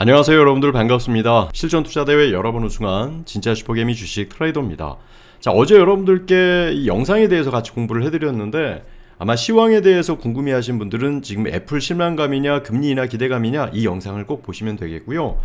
안녕하세요 여러분들 반갑습니다. 실전투자대회 여러 번 우승한 진짜 슈퍼개미 주식 트레이더입니다. 자, 어제 여러분들께 이 영상에 대해서 같이 공부를 해드렸는데 아마 시황에 대해서 궁금해하신 분들은 지금 애플 실망감이냐 금리 인하 기대감이냐 이 영상을 꼭 보시면 되겠고요.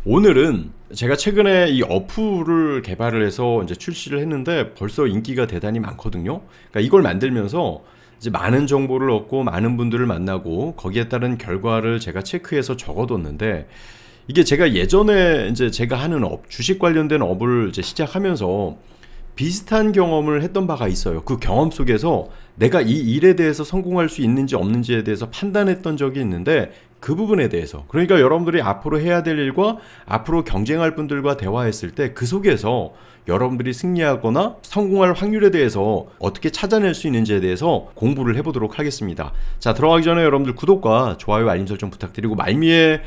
오늘은 제가 최근에 이 어플을 개발을 해서 이제 출시를 했는데 벌써 인기가 대단히 많거든요. 그러니까 이걸 만들면서 이제 많은 정보를 얻고 많은 분들을 만나고 거기에 따른 결과를 제가 체크해서 적어뒀는데 이게 제가 예전에 이제 제가 하는 주식 관련된 업을 이제 시작하면서 비슷한 경험을 했던 바가 있어요. 그 경험 속에서 내가 이 일에 대해서 성공할 수 있는지 없는지에 대해서 판단했던 적이 있는데 그 부분에 대해서, 그러니까 여러분들이 앞으로 해야 될 일과 앞으로 경쟁할 분들과 대화했을 때 그 속에서 여러분들이 승리하거나 성공할 확률에 대해서 어떻게 찾아낼 수 있는지에 대해서 공부를 해보도록 하겠습니다. 자, 들어가기 전에 여러분들 구독과 좋아요 알림 설정 부탁드리고 말미에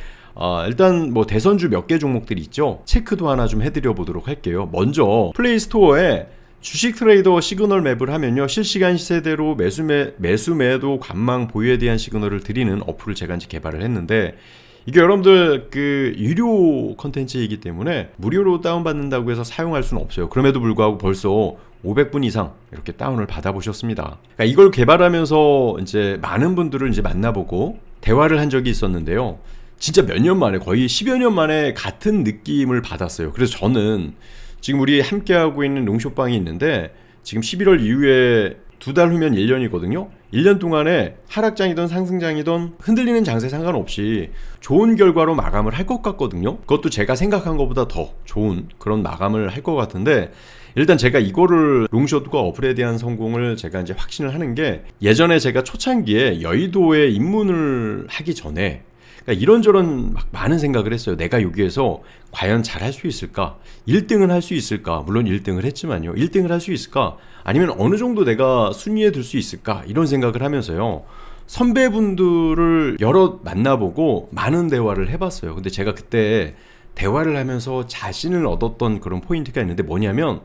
일단 뭐 대선주 몇 개 종목들이 있죠. 체크도 하나 좀 해드려 보도록 할게요. 먼저 플레이 스토어에 주식 트레이더 시그널 맵을 하면요, 실시간 시세대로 매수 매도 관망 보유에 대한 시그널을 드리는 어플을 제가 이제 개발을 했는데, 이게 여러분들 그 유료 컨텐츠이기 때문에 무료로 다운받는다고 해서 사용할 수는 없어요. 그럼에도 불구하고 벌써 500분 이상 이렇게 다운을 받아보셨습니다. 그러니까 이걸 개발하면서 이제 많은 분들을 이제 만나보고 대화를 한 적이 있었는데요. 진짜 몇 년 만에, 거의 10여 년 만에 같은 느낌을 받았어요. 그래서 저는 지금 우리 함께하고 있는 롱숏방이 있는데 지금 11월 이후에 2달 후면 1년이거든요. 1년 동안에 하락장이든 상승장이든 흔들리는 장세 상관없이 좋은 결과로 마감을 할 것 같거든요. 그것도 제가 생각한 것보다 더 좋은 그런 마감을 할 것 같은데, 일단 제가 이거를 롱숏과 어플에 대한 성공을 제가 이제 확신을 하는 게, 예전에 제가 초창기에 여의도에 입문을 하기 전에 그러니까 이런저런 막 많은 생각을 했어요. 내가 여기에서 과연 잘할 수 있을까? 1등은 할 수 있을까? 물론 1등을 했지만요. 1등을 할 수 있을까? 아니면 어느 정도 내가 순위에 들 수 있을까? 이런 생각을 하면서요, 선배분들을 여러 만나보고 많은 대화를 해봤어요. 근데 제가 그때 대화를 하면서 자신을 얻었던 그런 포인트가 있는데 뭐냐면,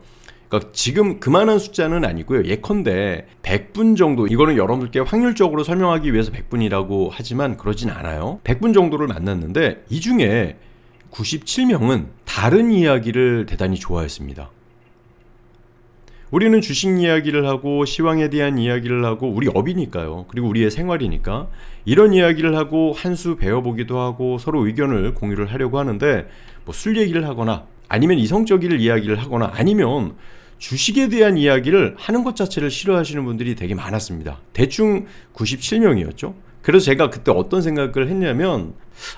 그러니까 지금 그만한 숫자는 아니고요. 예컨대 100분 정도, 이거는 여러분들께 확률적으로 설명하기 위해서 100분이라고 하지만 그러진 않아요. 100분 정도를 만났는데 이 중에 97명은 다른 이야기를 대단히 좋아했습니다. 우리는 주식 이야기를 하고 시황에 대한 이야기를 하고 우리 업이니까요. 그리고 우리의 생활이니까 이런 이야기를 하고 한 수 배워보기도 하고 서로 의견을 공유를 하려고 하는데, 뭐 술 얘기를 하거나 아니면 이성적인 이야기를 하거나 아니면 주식에 대한 이야기를 하는 것 자체를 싫어하시는 분들이 되게 많았습니다. 대충 97명이었죠. 그래서 제가 그때 어떤 생각을 했냐면,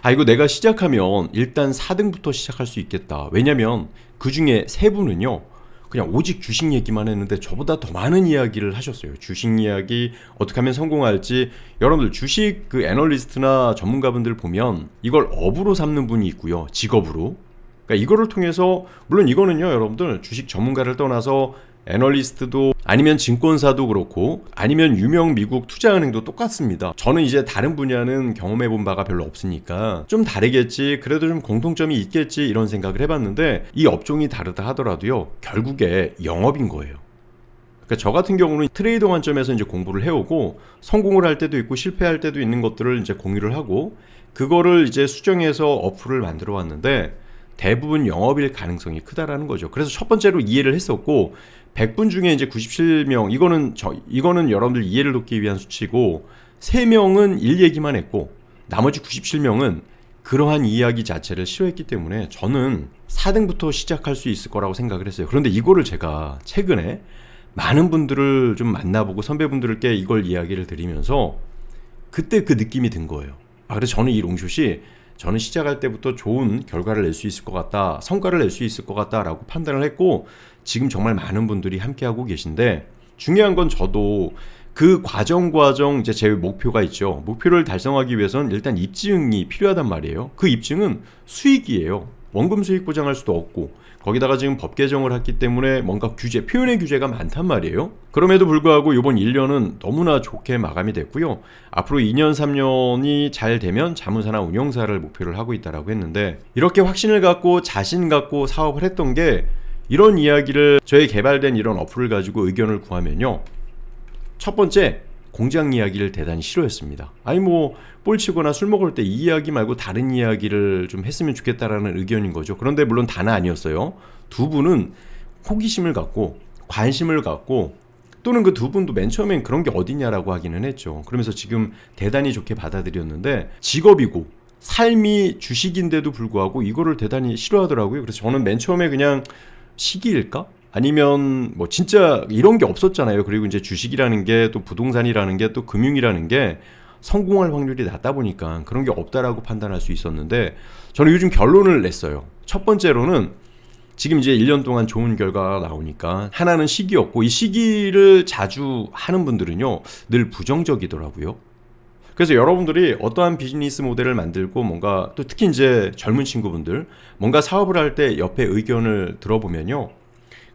이거 내가 시작하면 일단 4등부터 시작할 수 있겠다. 왜냐면 그 중에 3분은요 그냥 오직 주식 얘기만 했는데 저보다 더 많은 이야기를 하셨어요. 주식 이야기, 어떻게 하면 성공할지. 여러분들 주식 그 애널리스트나 전문가분들 보면 이걸 업으로 삼는 분이 있고요, 직업으로. 그러니까 이거를 통해서, 물론 이거는요 여러분들 주식 전문가를 떠나서 애널리스트도 아니면 증권사도 그렇고 아니면 유명 미국 투자은행도 똑같습니다. 저는 이제 다른 분야는 경험해 본 바가 별로 없으니까 좀 다르겠지, 그래도 좀 공통점이 있겠지 이런 생각을 해봤는데, 이 업종이 다르다 하더라도요 결국에 영업인 거예요. 그러니까 저 같은 경우는 트레이더 관점에서 이제 공부를 해오고 성공을 할 때도 있고 실패할 때도 있는 것들을 이제 공유를 하고 그거를 이제 수정해서 어플을 만들어 왔는데 대부분 영업일 가능성이 크다라는 거죠. 그래서 첫 번째로 이해를 했었고, 100분 중에 이제 97명, 이거는 여러분들 이해를 돕기 위한 수치고, 3명은 일 얘기만 했고 나머지 97명은 그러한 이야기 자체를 싫어했기 때문에 저는 4등부터 시작할 수 있을 거라고 생각을 했어요. 그런데 이거를 제가 최근에 많은 분들을 좀 만나보고 선배분들께 이걸 이야기를 드리면서 그때 그 느낌이 든 거예요. 그래서 저는 이 롱숏이 저는 시작할 때부터 좋은 결과를 낼 수 있을 것 같다, 성과를 낼 수 있을 것 같다라고 판단을 했고, 지금 정말 많은 분들이 함께하고 계신데, 중요한 건 저도 그 과정 이제 제 목표가 있죠. 목표를 달성하기 위해서는 일단 입증이 필요하단 말이에요. 그 입증은 수익이에요. 원금 수익 보장할 수도 없고, 거기다가 지금 법 개정을 했기 때문에 뭔가 규제, 표현의 규제가 많단 말이에요. 그럼에도 불구하고 이번 1년은 너무나 좋게 마감이 됐고요. 앞으로 2년, 3년이 잘 되면 자문사나 운영사를 목표를 하고 있다라고 했는데, 이렇게 확신을 갖고 자신 갖고 사업을 했던 게, 이런 이야기를 저희 개발된 이런 어플을 가지고 의견을 구하면요, 첫 번째, 공장 이야기를 대단히 싫어했습니다. 아니 뭐 볼 치거나 술 먹을 때 이 이야기 말고 다른 이야기를 좀 했으면 좋겠다라는 의견인 거죠. 그런데 물론 다는 아니었어요. 두 분은 호기심을 갖고 관심을 갖고 또는 그 두 분도 맨 처음엔 그런 게 어디냐라고 하기는 했죠. 그러면서 지금 대단히 좋게 받아들였는데 직업이고 삶이 주식인데도 불구하고 이거를 대단히 싫어하더라고요. 그래서 저는 맨 처음에 그냥 시기일까? 아니면 뭐 진짜 이런 게 없었잖아요. 그리고 이제 주식이라는 게 또 부동산이라는 게 또 금융이라는 게 성공할 확률이 낮다 보니까 그런 게 없다라고 판단할 수 있었는데 저는 요즘 결론을 냈어요. 첫 번째로는 지금 이제 1년 동안 좋은 결과가 나오니까 하나는 시기였고 이 시기를 자주 하는 분들은요 늘 부정적이더라고요. 그래서 여러분들이 어떠한 비즈니스 모델을 만들고 뭔가 또 특히 이제 젊은 친구분들 뭔가 사업을 할 때 옆에 의견을 들어보면요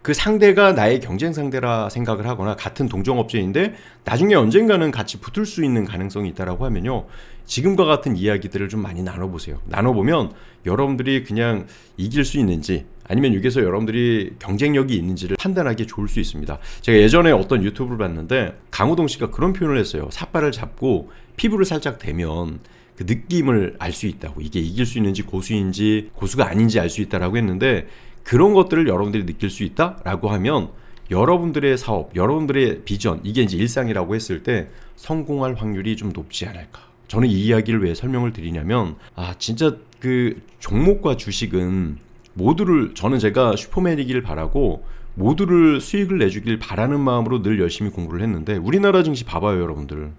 그 상대가 나의 경쟁 상대라 생각을 하거나 같은 동종업체인데 나중에 언젠가는 같이 붙을 수 있는 가능성이 있다라고 하면요 지금과 같은 이야기들을 좀 많이 나눠보세요. 나눠보면 여러분들이 그냥 이길 수 있는지 아니면 여기서 여러분들이 경쟁력이 있는지를 판단하기 좋을 수 있습니다. 제가 예전에 어떤 유튜브를 봤는데 강호동 씨가 그런 표현을 했어요. 삿발을 잡고 피부를 살짝 대면 그 느낌을 알 수 있다고. 이게 이길 수 있는지 고수인지 고수가 아닌지 알 수 있다라고 했는데 그런 것들을 여러분들이 느낄 수 있다라고 하면 여러분들의 사업, 여러분들의 비전, 이게 이제 일상이라고 했을 때 성공할 확률이 좀 높지 않을까. 저는 이 이야기를 왜 설명을 드리냐면 진짜 그 종목과 주식은 모두를 저는 제가 슈퍼맨이길 바라고 모두를 수익을 내주길 바라는 마음으로 늘 열심히 공부를 했는데 우리나라 증시 봐봐요 여러분들.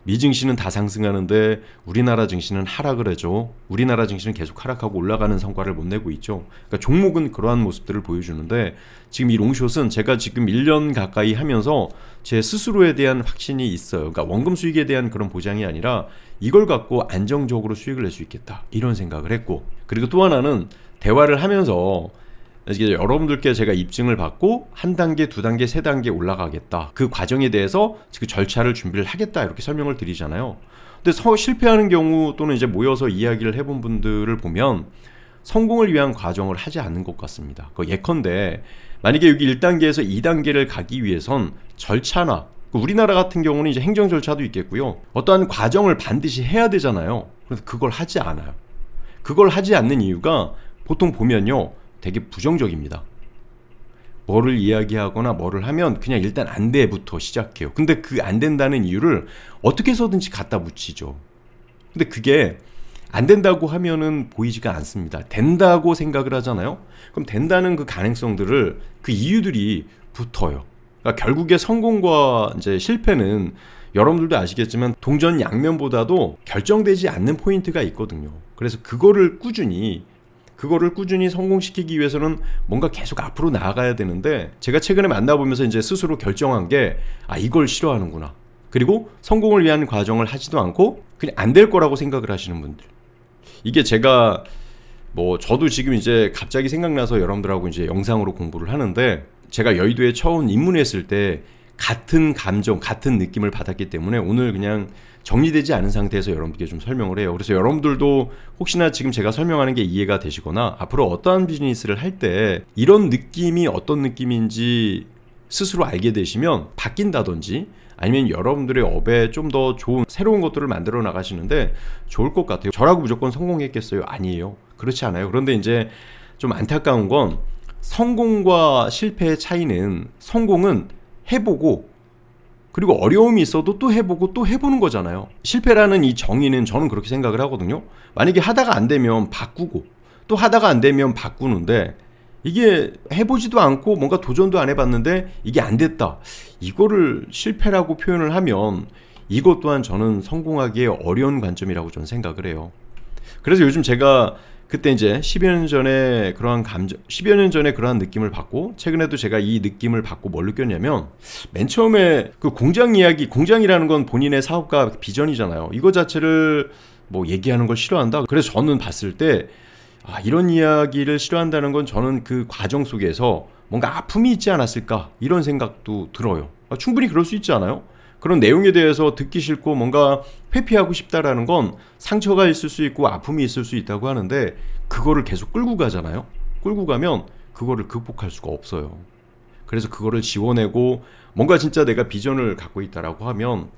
미 증시는 다 상승하는데 우리나라 증시는 하락을 해줘. 우리나라 증시는 계속 하락하고 올라가는 성과를 못 내고 있죠. 그러니까 종목은 그러한 모습들을 보여주는데 지금 이 롱숏은 제가 지금 1년 가까이 하면서 제 스스로에 대한 확신이 있어요. 그러니까 원금 수익에 대한 그런 보장이 아니라 이걸 갖고 안정적으로 수익을 낼 수 있겠다 이런 생각을 했고 그리고 또 하나는 대화를 하면서 여러분들께 제가 입증을 받고 한 단계, 두 단계, 세 단계 올라가겠다. 그 과정에 대해서 그 절차를 준비를 하겠다 이렇게 설명을 드리잖아요. 근데 실패하는 경우 또는 이제 모여서 이야기를 해본 분들을 보면 성공을 위한 과정을 하지 않는 것 같습니다. 예컨대 만약에 여기 1단계에서 2단계를 가기 위해선 절차나 우리나라 같은 경우는 이제 행정 절차도 있겠고요. 어떠한 과정을 반드시 해야 되잖아요. 그래서 그걸 하지 않아요. 그걸 하지 않는 이유가 보통 보면요. 되게 부정적입니다. 뭐를 이야기하거나 뭐를 하면 그냥 일단 안 돼부터 시작해요. 근데 그 안 된다는 이유를 어떻게 해서든지 갖다 붙이죠. 근데 그게 안 된다고 하면은 보이지가 않습니다. 된다고 생각을 하잖아요. 그럼 된다는 그 가능성들을 그 이유들이 붙어요. 그러니까 결국에 성공과 이제 실패는 여러분들도 아시겠지만 동전 양면보다도 결정되지 않는 포인트가 있거든요. 그래서 그거를 꾸준히 성공시키기 위해서는 뭔가 계속 앞으로 나아가야 되는데 제가 최근에 만나보면서 이제 스스로 결정한 게 이걸 싫어하는구나. 그리고 성공을 위한 과정을 하지도 않고 그냥 안 될 거라고 생각을 하시는 분들. 이게 제가 저도 지금 이제 갑자기 생각나서 여러분들하고 이제 영상으로 공부를 하는데 제가 여의도에 처음 입문했을 때 같은 감정, 같은 느낌을 받았기 때문에 오늘 그냥 정리되지 않은 상태에서 여러분들께 좀 설명을 해요. 그래서 여러분들도 혹시나 지금 제가 설명하는 게 이해가 되시거나 앞으로 어떠한 비즈니스를 할 때 이런 느낌이 어떤 느낌인지 스스로 알게 되시면 바뀐다든지 아니면 여러분들의 업에 좀 더 좋은 새로운 것들을 만들어 나가시는데 좋을 것 같아요. 저라고 무조건 성공했겠어요? 아니에요. 그렇지 않아요. 그런데 이제 좀 안타까운 건 성공과 실패의 차이는 성공은 해보고 그리고 어려움이 있어도 또 해보고 또 해보는 거잖아요. 실패라는 이 정의는 저는 그렇게 생각을 하거든요. 만약에 하다가 안 되면 바꾸고 또 하다가 안 되면 바꾸는데 이게 해보지도 않고 뭔가 도전도 안 해봤는데 이게 안 됐다. 이거를 실패라고 표현을 하면 이것 또한 저는 성공하기에 어려운 관점이라고 저는 생각을 해요. 그래서 요즘 제가 그때 이제 10여 년 전에 그러한 10여 년 전에 그러한 느낌을 받고 최근에도 제가 이 느낌을 받고 뭘 느꼈냐면 맨 처음에 그 공장 이야기, 공장이라는 건 본인의 사업과 비전이잖아요. 이거 자체를 얘기하는 걸 싫어한다. 그래서 저는 봤을 때 이런 이야기를 싫어한다는 건 저는 그 과정 속에서 뭔가 아픔이 있지 않았을까 이런 생각도 들어요. 충분히 그럴 수 있지 않아요? 그런 내용에 대해서 듣기 싫고 뭔가 회피하고 싶다라는 건 상처가 있을 수 있고 아픔이 있을 수 있다고 하는데 그거를 계속 끌고 가잖아요. 끌고 가면 그거를 극복할 수가 없어요. 그래서 그거를 지워내고 뭔가 진짜 내가 비전을 갖고 있다라고 하면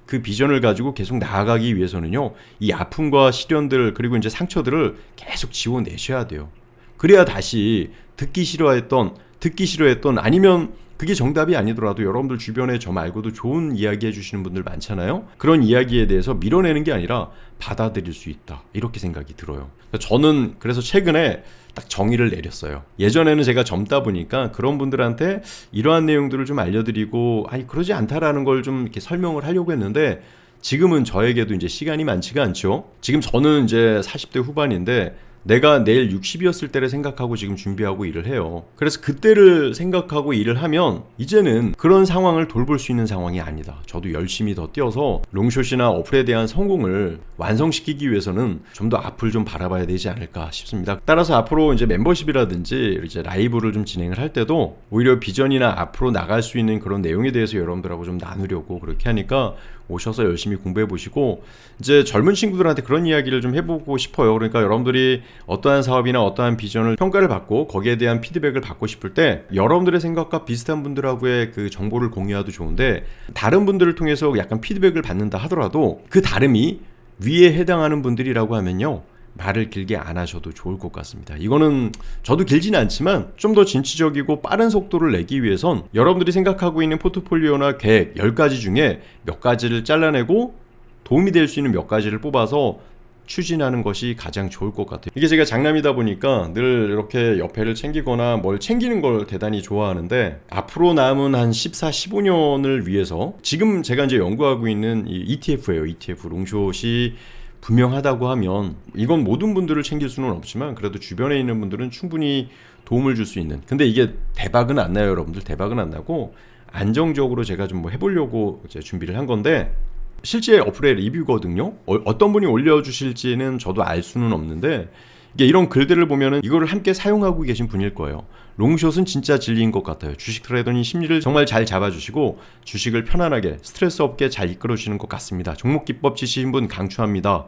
그 비전을 가지고 계속 나아가기 위해서는요, 이 아픔과 시련들 그리고 이제 상처들을 계속 지워내셔야 돼요. 그래야 다시 듣기 싫어했던 아니면 그게 정답이 아니더라도 여러분들 주변에 저 말고도 좋은 이야기 해주시는 분들 많잖아요. 그런 이야기에 대해서 밀어내는 게 아니라 받아들일 수 있다, 이렇게 생각이 들어요. 저는 그래서 최근에 딱 정의를 내렸어요. 예전에는 제가 젊다 보니까 그런 분들한테 이러한 내용들을 좀 알려드리고 아니 그러지 않다라는 걸 좀 이렇게 설명을 하려고 했는데, 지금은 저에게도 이제 시간이 많지가 않죠. 지금 저는 이제 40대 후반인데 내가 내일 60이었을 때를 생각하고 지금 준비하고 일을 해요. 그래서 그때를 생각하고 일을 하면 이제는 그런 상황을 돌볼 수 있는 상황이 아니다. 저도 열심히 더 뛰어서 롱숏이나 어플에 대한 성공을 완성시키기 위해서는 좀 더 앞을 좀 바라봐야 되지 않을까 싶습니다. 따라서 앞으로 이제 멤버십이라든지 이제 라이브를 좀 진행을 할 때도 오히려 비전이나 앞으로 나갈 수 있는 그런 내용에 대해서 여러분들하고 좀 나누려고 그렇게 하니까 오셔서 열심히 공부해 보시고, 이제 젊은 친구들한테 그런 이야기를 좀 해보고 싶어요. 그러니까 여러분들이 어떠한 사업이나 어떠한 비전을 평가를 받고 거기에 대한 피드백을 받고 싶을 때 여러분들의 생각과 비슷한 분들하고의 그 정보를 공유해도 좋은데, 다른 분들을 통해서 약간 피드백을 받는다 하더라도 그 다름이 위에 해당하는 분들이라고 하면요, 말을 길게 안 하셔도 좋을 것 같습니다. 이거는 저도 길지는 않지만 좀 더 진취적이고 빠른 속도를 내기 위해선 여러분들이 생각하고 있는 포트폴리오나 계획 10가지 중에 몇 가지를 잘라내고 도움이 될 수 있는 몇 가지를 뽑아서 추진하는 것이 가장 좋을 것 같아요. 이게 제가 장남이다 보니까 늘 이렇게 옆에를 챙기거나 뭘 챙기는 걸 대단히 좋아하는데, 앞으로 남은 한 14, 15년을 위해서 지금 제가 이제 연구하고 있는 이 ETF예요. ETF 롱숏이 분명하다고 하면 이건 모든 분들을 챙길 수는 없지만 그래도 주변에 있는 분들은 충분히 도움을 줄 수 있는, 근데 이게 대박은 안 나요. 여러분들 대박은 안 나고 안정적으로 제가 좀 뭐 해보려고 이제 준비를 한 건데, 실제 어플의 리뷰거든요. 어떤 분이 올려주실지는 저도 알 수는 없는데, 이게 이런 글들을 보면은 이거를 함께 사용하고 계신 분일 거예요. 롱숏은 진짜 진리인 것 같아요. 주식 트레이더니 심리를 정말 잘 잡아주시고 주식을 편안하게 스트레스 없게 잘 이끌어주시는 것 같습니다. 종목 기법 지식인 분 강추합니다.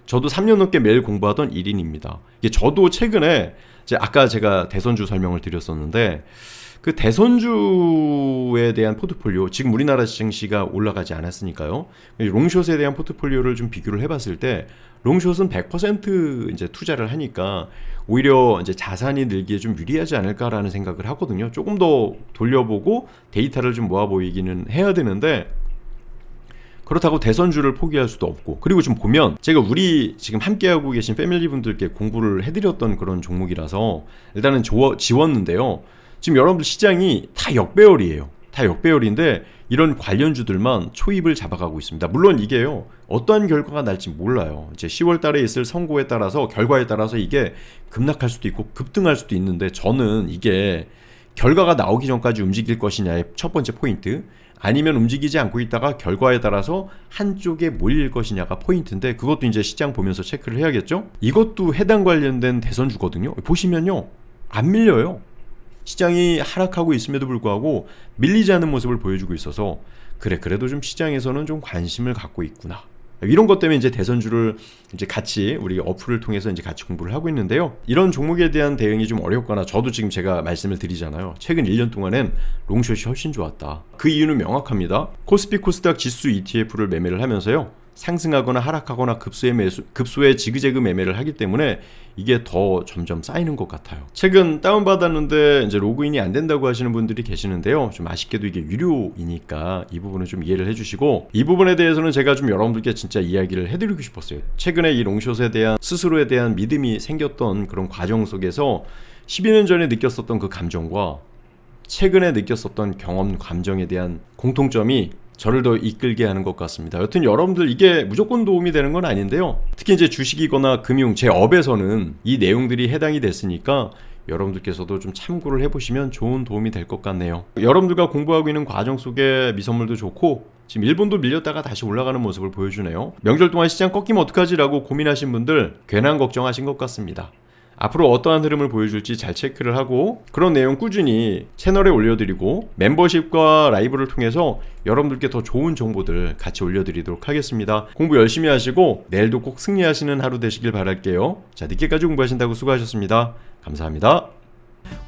저도 3년 넘게 매일 공부하던 1인입니다. 이게 저도 최근에 아까 제가 대선주 설명을 드렸었는데, 그 대선주에 대한 포트폴리오, 지금 우리나라 증시가 올라가지 않았으니까요. 롱숏에 대한 포트폴리오를 좀 비교를 해봤을 때 롱숏은 100% 이제 투자를 하니까 오히려 이제 자산이 늘기에 좀 유리하지 않을까라는 생각을 하거든요. 조금 더 돌려보고 데이터를 좀 모아 보이기는 해야 되는데, 그렇다고 대선주를 포기할 수도 없고, 그리고 좀 보면 제가 우리 지금 함께하고 계신 패밀리 분들께 공부를 해드렸던 그런 종목이라서 일단은 지웠는데요. 지금 여러분들 시장이 다 역배열이에요. 다 역배열인데 이런 관련주들만 초입을 잡아가고 있습니다. 물론 이게요, 어떠한 결과가 날지 몰라요. 이제 10월 달에 있을 선고에 따라서, 결과에 따라서 이게 급락할 수도 있고 급등할 수도 있는데, 저는 이게 결과가 나오기 전까지 움직일 것이냐의 첫 번째 포인트, 아니면 움직이지 않고 있다가 결과에 따라서 한쪽에 몰릴 것이냐가 포인트인데, 그것도 이제 시장 보면서 체크를 해야겠죠. 이것도 해당 관련된 대선주거든요. 보시면요, 안 밀려요. 시장이 하락하고 있음에도 불구하고 밀리지 않는 모습을 보여주고 있어서, 그래도 좀 시장에서는 좀 관심을 갖고 있구나, 이런 것 때문에 이제 대선주를 이제 같이 우리 어플을 통해서 이제 같이 공부를 하고 있는데요. 이런 종목에 대한 대응이 좀 어렵거나, 저도 지금 제가 말씀을 드리잖아요. 최근 1년 동안엔 롱숏이 훨씬 좋았다. 그 이유는 명확합니다. 코스피 코스닥 지수 ETF를 매매를 하면서요, 상승하거나 하락하거나 급소의 지그재그 매매를 하기 때문에 이게 더 점점 쌓이는 것 같아요. 최근 다운받았는데 이제 로그인이 안 된다고 하시는 분들이 계시는데요. 좀 아쉽게도 이게 유료이니까 이 부분은 좀 이해를 해주시고, 이 부분에 대해서는 제가 좀 여러분들께 진짜 이야기를 해드리고 싶었어요. 최근에 이 롱숏에 대한 스스로에 대한 믿음이 생겼던 그런 과정 속에서 12년 전에 느꼈었던 그 감정과 최근에 느꼈었던 경험, 감정에 대한 공통점이 저를 더 이끌게 하는 것 같습니다. 여튼 여러분들 이게 무조건 도움이 되는 건 아닌데요. 특히 이제 주식이거나 금융, 제 업에서는 이 내용들이 해당이 됐으니까 여러분들께서도 좀 참고를 해보시면 좋은 도움이 될 것 같네요. 여러분들과 공부하고 있는 과정 속에 미선물도 좋고, 지금 일본도 밀렸다가 다시 올라가는 모습을 보여주네요. 명절 동안 시장 꺾이면 어떡하지라고 고민하신 분들 괜한 걱정하신 것 같습니다. 앞으로 어떠한 흐름을 보여줄지 잘 체크를 하고, 그런 내용 꾸준히 채널에 올려드리고 멤버십과 라이브를 통해서 여러분들께 더 좋은 정보들 같이 올려드리도록 하겠습니다. 공부 열심히 하시고 내일도 꼭 승리하시는 하루 되시길 바랄게요. 자, 늦게까지 공부하신다고 수고하셨습니다. 감사합니다.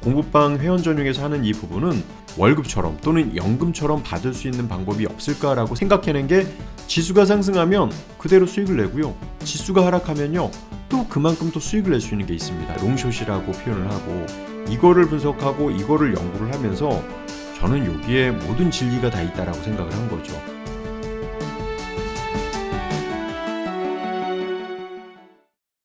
공부방 회원 전용에서 하는 이 부분은 월급처럼 또는 연금처럼 받을 수 있는 방법이 없을까라고 생각해낸 게 지수가 상승하면 그대로 수익을 내고요. 지수가 하락하면요. 또 그만큼 또 수익을 낼 수 있는 게 있습니다. 롱숏이라고 표현을 하고 이거를 분석하고 이거를 연구를 하면서 저는 여기에 모든 진리가 다 있다라고 생각을 한 거죠.